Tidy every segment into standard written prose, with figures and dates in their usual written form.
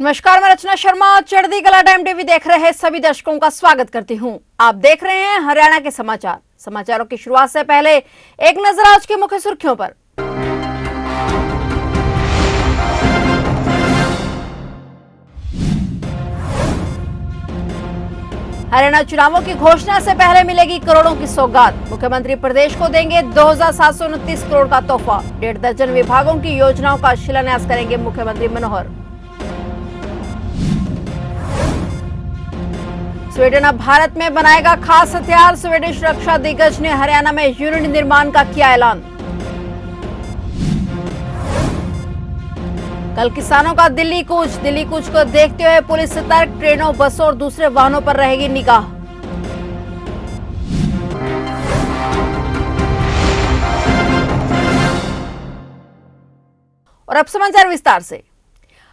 नमस्कार, मैं रचना शर्मा चढ़ती कला टाइम टीवी देख रहे सभी दर्शकों का स्वागत करती हूं। आप देख रहे हैं हरियाणा के समाचार। समाचारों की शुरुआत से पहले एक नजर आज की मुख्य सुर्खियों पर। हरियाणा चुनावों की घोषणा से पहले मिलेगी करोड़ों की सौगात। मुख्यमंत्री प्रदेश को देंगे 2729 करोड़ का तोहफा। 1.5 दर्जन विभागों की योजनाओं का शिलान्यास करेंगे मुख्यमंत्री मनोहर। स्वीडन अब भारत में बनाएगा खास हथियार। स्वीडिश रक्षा दिग्गज ने हरियाणा में यूनिट निर्माण का किया ऐलान। कल किसानों का दिल्ली कूच को देखते हुए पुलिस सतर्क। ट्रेनों, बसों और दूसरे वाहनों पर रहेगी निगाह। और अब समाचार विस्तार से।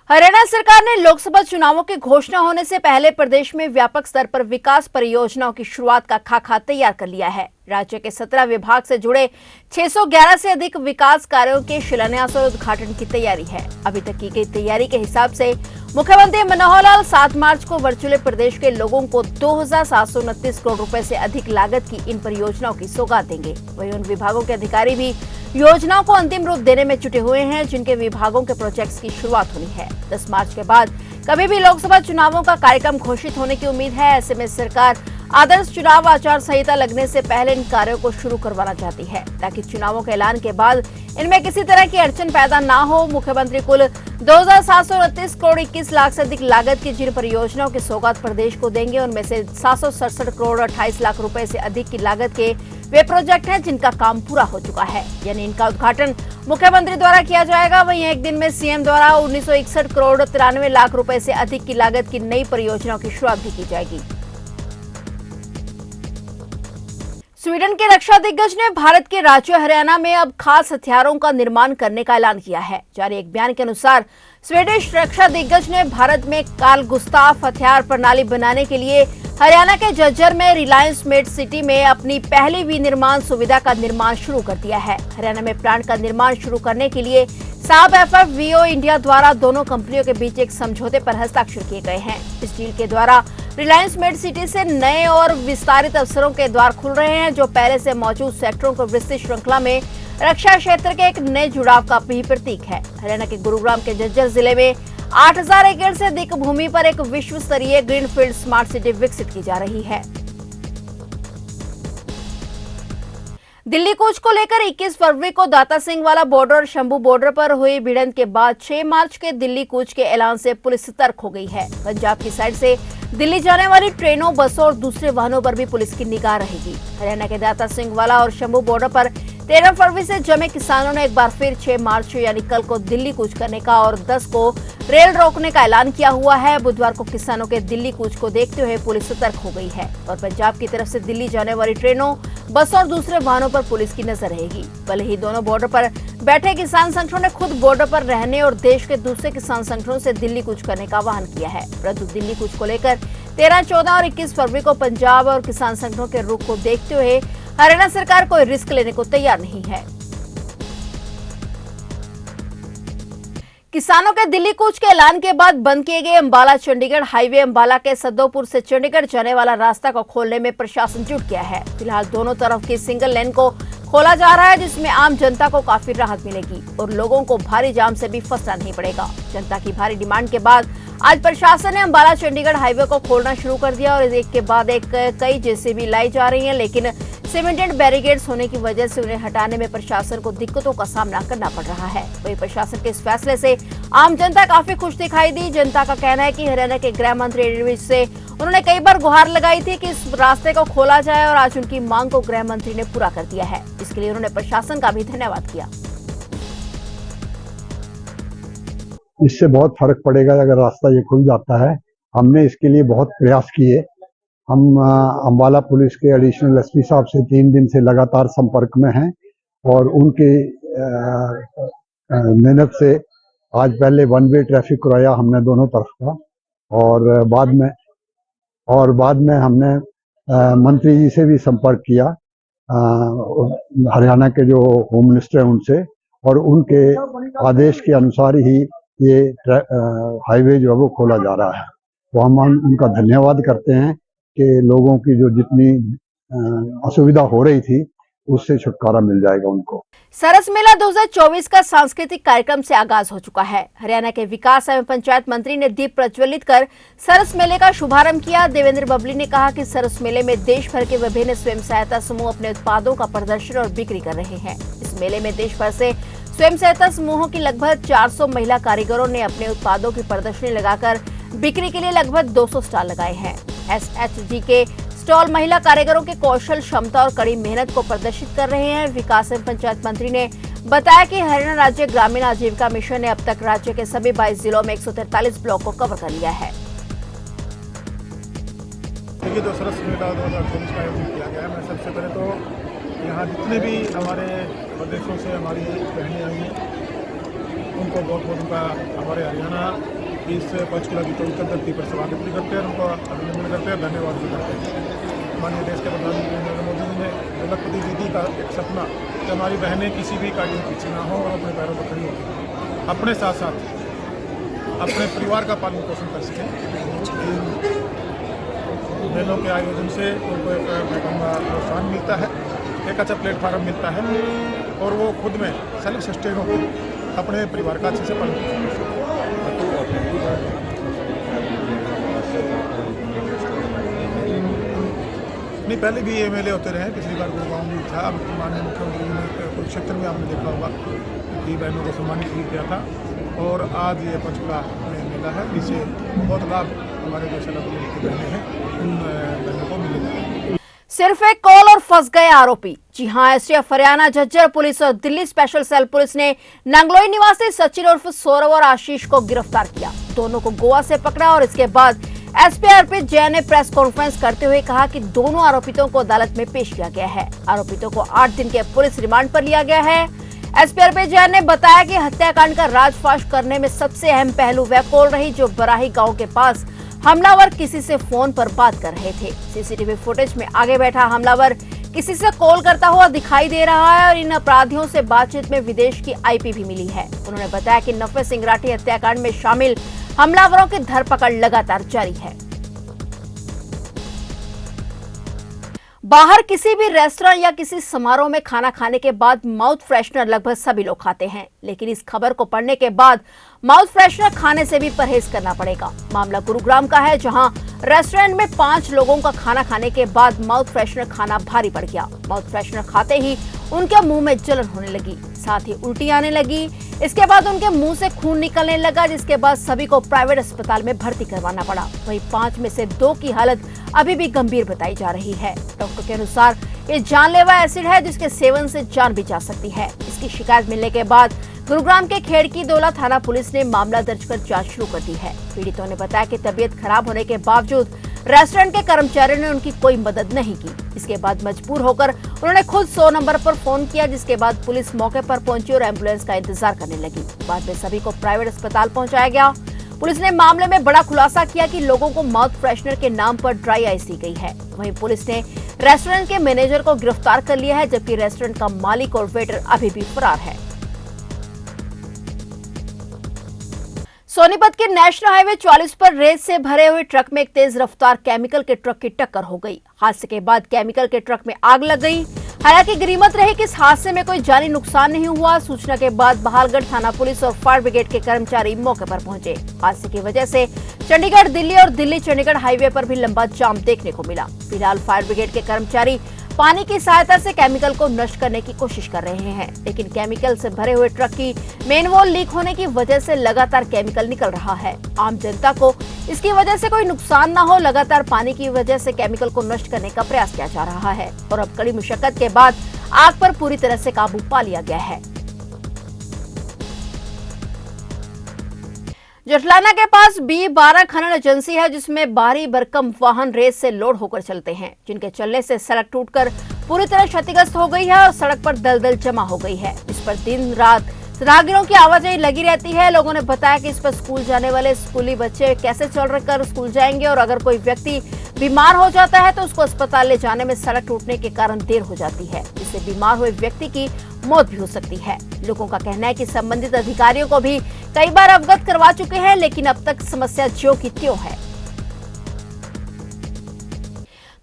हरियाणा सरकार ने लोकसभा चुनावों की घोषणा होने से पहले प्रदेश में व्यापक स्तर पर विकास परियोजनाओं की शुरुआत का खाका तैयार कर लिया है। राज्य के 17 विभाग से जुड़े 611 से अधिक विकास कार्यों के शिलान्यास और उद्घाटन की तैयारी है। अभी तक की गई तैयारी के हिसाब से मुख्यमंत्री मनोहर लाल 7 मार्च को वर्चुअली प्रदेश के लोगों को 2729 करोड़ रुपए से अधिक लागत की इन परियोजनाओं की सौगात देंगे। वहीं उन विभागों के अधिकारी भी योजनाओं को अंतिम रूप देने में जुटे हुए हैं जिनके विभागों के प्रोजेक्ट्स की शुरुआत होनी है। 10 मार्च के बाद कभी भी लोकसभा चुनावों का कार्यक्रम घोषित होने की उम्मीद है। ऐसे में सरकार आदर्श चुनाव आचार संहिता लगने से पहले इन कार्यों को शुरू करवाना चाहती है ताकि चुनावों के ऐलान के बाद इनमें किसी तरह की अड़चन पैदा ना हो। मुख्यमंत्री कुल 2729 करोड़ 21 लाख से अधिक लागत की जिन परियोजनाओं की सौगात प्रदेश को देंगे उनमें से 767 करोड़ 28 लाख रुपए से अधिक की लागत के वे प्रोजेक्ट हैं जिनका काम पूरा हो चुका है, यानी इनका उद्घाटन मुख्यमंत्री द्वारा किया जाएगा। वहीं एक दिन में सीएम द्वारा 1961 करोड़ 93 लाख रुपए से अधिक की लागत की नई परियोजनाओं की शुरुआत भी की जाएगी। स्वीडन के रक्षा दिग्गज ने भारत के राज्य हरियाणा में अब खास हथियारों का निर्माण करने का ऐलान किया है। जारी एक बयान के अनुसार स्वीडिश रक्षा दिग्गज ने भारत में कार्ल गुस्ताफ हथियार प्रणाली बनाने के लिए हरियाणा के झज्जर में रिलायंस मेड सिटी में अपनी पहली विनिर्माण सुविधा का निर्माण शुरू कर दिया है। हरियाणा में प्लांट का निर्माण शुरू करने के लिए साब FFVO इंडिया द्वारा दोनों कंपनियों के बीच एक समझौते पर हस्ताक्षर किए गए हैं। इस डील के द्वारा रिलायंस मेड सिटी से नए और विस्तारित अवसरों के द्वार खुल रहे हैं जो पहले से मौजूद सेक्टरों को विस्तृत श्रृंखला में रक्षा क्षेत्र के एक नए जुड़ाव का भी प्रतीक है। हरियाणा के गुरुग्राम के झज्जर जिले में 8000 एकड़ से अधिक भूमि पर एक विश्व स्तरीय ग्रीनफील्ड स्मार्ट सिटी विकसित की जा रही है। दिल्ली कूच को लेकर 21 फरवरी को दाता सिंह वाला बॉर्डर और शंभू बॉर्डर पर हुई भिड़ंत के बाद 6 मार्च के दिल्ली कूच के ऐलान से पुलिस सतर्क हो गई है। पंजाब की साइड से दिल्ली जाने वाली ट्रेनों, बसों और दूसरे वाहनों पर भी पुलिस की निगाह रहेगी। हरियाणा के दाता सिंह वाला और शंभू बॉर्डर पर 13 फरवरी से जमे किसानों ने एक बार फिर 6 मार्च यानी कल को दिल्ली कूच करने का और 10 को रेल रोकने का ऐलान किया हुआ है। बुधवार को किसानों के दिल्ली कूच को देखते हुए पुलिस सतर्क हो गई है और पंजाब की तरफ से दिल्ली जाने वाली ट्रेनों, बसों और दूसरे वाहनों पर पुलिस की नजर रहेगी। भले ही दोनों बॉर्डर पर बैठे किसान संगठनों ने खुद बॉर्डर पर रहने और देश के दूसरे किसान संगठनों से दिल्ली कूच करने का आह्वान किया है, परंतु दिल्ली कूच को लेकर 13, 14 और 21 फरवरी को पंजाब और किसान संगठनों के रुख को देखते हुए हरियाणा सरकार कोई रिस्क लेने को तैयार नहीं है। किसानों के दिल्ली कूच के ऐलान के बाद बंद किए गए अंबाला चंडीगढ़ हाईवे अंबाला के सद्दोपुर से चंडीगढ़ जाने वाला रास्ता को खोलने में प्रशासन जुट गया है। फिलहाल दोनों तरफ की सिंगल लेन को खोला जा रहा है जिसमें आम जनता को काफी राहत मिलेगी और लोगों को भारी जाम से भी फंसना नहीं पड़ेगा। जनता की भारी डिमांड के बाद आज प्रशासन ने अंबाला चंडीगढ़ हाईवे को खोलना शुरू कर दिया और एक के बाद एक कई जेसीबी लाई जा रही हैं, लेकिन सीमेंटेड बैरिकेड्स होने की वजह से उन्हें हटाने में प्रशासन को दिक्कतों का सामना करना पड़ रहा है। वहीं प्रशासन के इस फैसले से आम जनता काफी खुश दिखाई दी। जनता का कहना है कि हरियाणा के गृह मंत्री एडविज से उन्होंने कई बार गुहार लगाई थी कि इस रास्ते को खोला जाए और आज उनकी मांग को गृह मंत्री ने पूरा कर दिया है। इसके लिए उन्होंने प्रशासन का भी धन्यवाद किया। इससे बहुत फर्क पड़ेगा अगर रास्ता ये खुल जाता है। हमने इसके लिए बहुत प्रयास किए। हम अंबाला पुलिस के एडिशनल एसपी साहब से 3 दिन से लगातार संपर्क में हैं और उनके मेहनत से आज पहले 1 वे ट्रैफिक कराया हमने दोनों तरफ का और बाद में हमने मंत्री जी से भी संपर्क किया, हरियाणा के जो होम मिनिस्टर हैं उनसे, और उनके आदेश के अनुसार ही ये हाईवे जो है वो खोला जा रहा है। तो हम उनका धन्यवाद करते हैं कि लोगों की जो जितनी असुविधा हो रही थी उससे छुटकारा मिल जाएगा उनको। सरस मेला 2024 का सांस्कृतिक कार्यक्रम से आगाज हो चुका है। हरियाणा के विकास एवं पंचायत मंत्री ने दीप प्रज्वलित कर सरस मेले का शुभारंभ किया। देवेंद्र बबली ने कहा कि सरस मेले में देश भर के विभिन्न स्वयं सहायता समूह अपने उत्पादों का प्रदर्शन और बिक्री कर रहे हैं। इस मेले में देश भर से स्वयं सहायता समूहों की लगभग 400 महिला कारीगरों ने अपने उत्पादों की प्रदर्शनी लगाकर बिक्री के लिए लगभग 200 स्टॉल लगाए हैं। SHG के स्टॉल महिला कारीगरों के कौशल, क्षमता और कड़ी मेहनत को प्रदर्शित कर रहे हैं। विकास एवं पंचायत मंत्री ने बताया कि हरियाणा राज्य ग्रामीण आजीविका मिशन ने अब तक राज्य के सभी 22 जिलों में 143 ब्लॉक को कवर कर लिया है। देखिए, जो सरस मेला 2024 का आयोजन किया गया है, मैं सबसे पहले तो यहाँ जितने भी हमारे प्रदेशों से हमारी बहनें आई हैं उनको बहुत बहुत उनका हमारे हरियाणा इस पंचकुला की पवित्र धरती पर स्वागत भी करते हैं, उनको अभिनंदन करते हैं, धन्यवाद भी करते हैं। माननीय देश के प्रधानमंत्री नरेंद्र मोदी जी ने लखपति दीदी का एक सपना कि हमारी बहनें किसी भी कार्य में पीछे ना हो और अपने पैरों पर खड़ी होकर अपने साथ साथ अपने परिवार का पालन पोषण कर सकें। मेलों के आयोजन से उनको एक मैं कहूँगा प्रोत्साहन मिलता है, एक अच्छा प्लेटफार्म मिलता है और वो खुद में सेल्फ सस्टेन होकर अपने परिवार का अच्छे से पालन पोषण कर सकते हैं। नहीं, पहले भी ये मेले होते रहे, पिछली बार गुरुगांव में था। अब माननीय मुख्यमंत्री ने कुरुक्षेत्र में आपने देखा होगा कि बहनों को सम्मानित भी किया था और आज ये पंचकुला में मेला है। इससे बहुत लाभ हमारे जो सैलाब की बहनें हैं उन बहनों को मिलेगा। सिर्फ एक कॉल और फंस गए आरोपी। जी हां, STF हरियाणा, झज्जर पुलिस और दिल्ली स्पेशल सेल पुलिस ने नंगलोई निवासी सचिन उर्फ सौरव और आशीष को गिरफ्तार किया। दोनों को गोवा से पकड़ा और इसके बाद SP अर्पित जैन ने प्रेस कॉन्फ्रेंस करते हुए कहा कि दोनों आरोपितों को अदालत में पेश किया गया है। आरोपितों को 8 दिन के पुलिस रिमांड पर लिया गया है। SP अर्पित जैन ने बताया कि हत्याकांड का राजफाश करने में सबसे अहम पहलू वह कॉल रही जो बराही गांव के पास हमलावर किसी से फोन पर बात कर रहे थे। CCTV फुटेज में आगे बैठा हमलावर किसी से कॉल करता हुआ दिखाई दे रहा है और इन अपराधियों से बातचीत में विदेश की IP भी मिली है। उन्होंने बताया कि नफे सिंह राठी हत्याकांड में शामिल हमलावरों की धरपकड़ लगातार जारी है। बाहर किसी भी रेस्टोरेंट या किसी समारोह में खाना खाने के बाद माउथ फ्रेशनर लगभग सभी लोग खाते हैं, लेकिन इस खबर को पढ़ने के बाद माउथ फ्रेशनर खाने से भी परहेज करना पड़ेगा। मामला गुरुग्राम का है, जहां रेस्टोरेंट में 5 लोगों का खाना खाने के बाद माउथ फ्रेशनर खाना भारी पड़ गया। माउथ फ्रेशनर खाते ही उनके मुंह में जलन होने लगी, साथ ही उल्टी आने लगी। इसके बाद उनके मुंह से खून निकलने लगा, जिसके बाद सभी को प्राइवेट अस्पताल में भर्ती करवाना पड़ा। वहीं 5 में से 2 की हालत अभी भी गंभीर बताई जा रही है। डॉक्टर के अनुसार ये जानलेवा एसिड है, जिसके सेवन से जान भी जा सकती है। इसकी शिकायत मिलने के बाद गुरुग्राम के खेड़की दोला थाना पुलिस ने मामला दर्ज कर जांच शुरू कर दी है। पीड़ितों ने बताया कि तबीयत खराब होने के बावजूद रेस्टोरेंट के कर्मचारियों ने उनकी कोई मदद नहीं की। इसके बाद मजबूर होकर उन्होंने खुद 100 नंबर पर फोन किया, जिसके बाद पुलिस मौके पर पहुंची और एम्बुलेंस का इंतजार करने लगी। बाद में सभी को प्राइवेट अस्पताल पहुंचाया गया। पुलिस ने मामले में बड़ा खुलासा किया कि लोगों को माउथ फ्रेशनर के नाम पर ड्राई आइस दी गई है। वहीं पुलिस ने रेस्टोरेंट के मैनेजर को गिरफ्तार कर लिया है, जबकि रेस्टोरेंट का मालिक और वेटर अभी भी फरार है। सोनीपत के नेशनल हाईवे 44 पर रेत से भरे हुए ट्रक में एक तेज रफ्तार केमिकल के ट्रक की टक्कर हो गई। हादसे के बाद केमिकल के ट्रक में आग लग गई। हालांकि गनीमत रही कि इस हादसे में कोई जानी नुकसान नहीं हुआ। सूचना के बाद बहालगढ़ थाना पुलिस और फायर ब्रिगेड के कर्मचारी मौके पर पहुंचे। हादसे की वजह से चंडीगढ़ दिल्ली और दिल्ली चंडीगढ़ हाईवे पर भी लंबा जाम देखने को मिला। फिलहाल फायर ब्रिगेड के कर्मचारी पानी की सहायता से केमिकल को नष्ट करने की कोशिश कर रहे हैं, लेकिन केमिकल से भरे हुए ट्रक की मेन वॉल लीक होने की वजह से लगातार केमिकल निकल रहा है। आम जनता को इसकी वजह से कोई नुकसान न हो, लगातार पानी की वजह से केमिकल को नष्ट करने का प्रयास किया जा रहा है और अब कड़ी मुशक्कत के बाद आग पर पूरी तरह से काबू पा लिया गया है। जटलाना के पास B12 खनन एजेंसी है, जिसमें भारी भरकम वाहन रेत से लोड होकर चलते हैं, जिनके चलने से सड़क टूटकर पूरी तरह क्षतिग्रस्त हो गई है और सड़क पर दलदल जमा हो गई है। इस पर दिन रात राहगीरों की आवाजाही लगी रहती है। लोगों ने बताया कि इस पर स्कूल जाने वाले स्कूली बच्चे कैसे चलकर स्कूल जाएंगे और अगर कोई व्यक्ति बीमार हो जाता है तो उसको अस्पताल ले जाने में सड़क टूटने के कारण देर हो जाती है, जिससे बीमार हुए व्यक्ति की मौत भी हो सकती है। लोगों का कहना है कि संबंधित अधिकारियों को भी कई बार अवगत करवा चुके हैं, लेकिन अब तक समस्या ज्यों की त्यों है।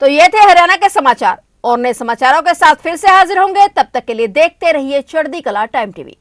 तो ये थे हरियाणा के समाचार, और नए समाचारों के साथ फिर से हाजिर होंगे। तब तक के लिए देखते रहिए चढ़ती कला टाइम टीवी।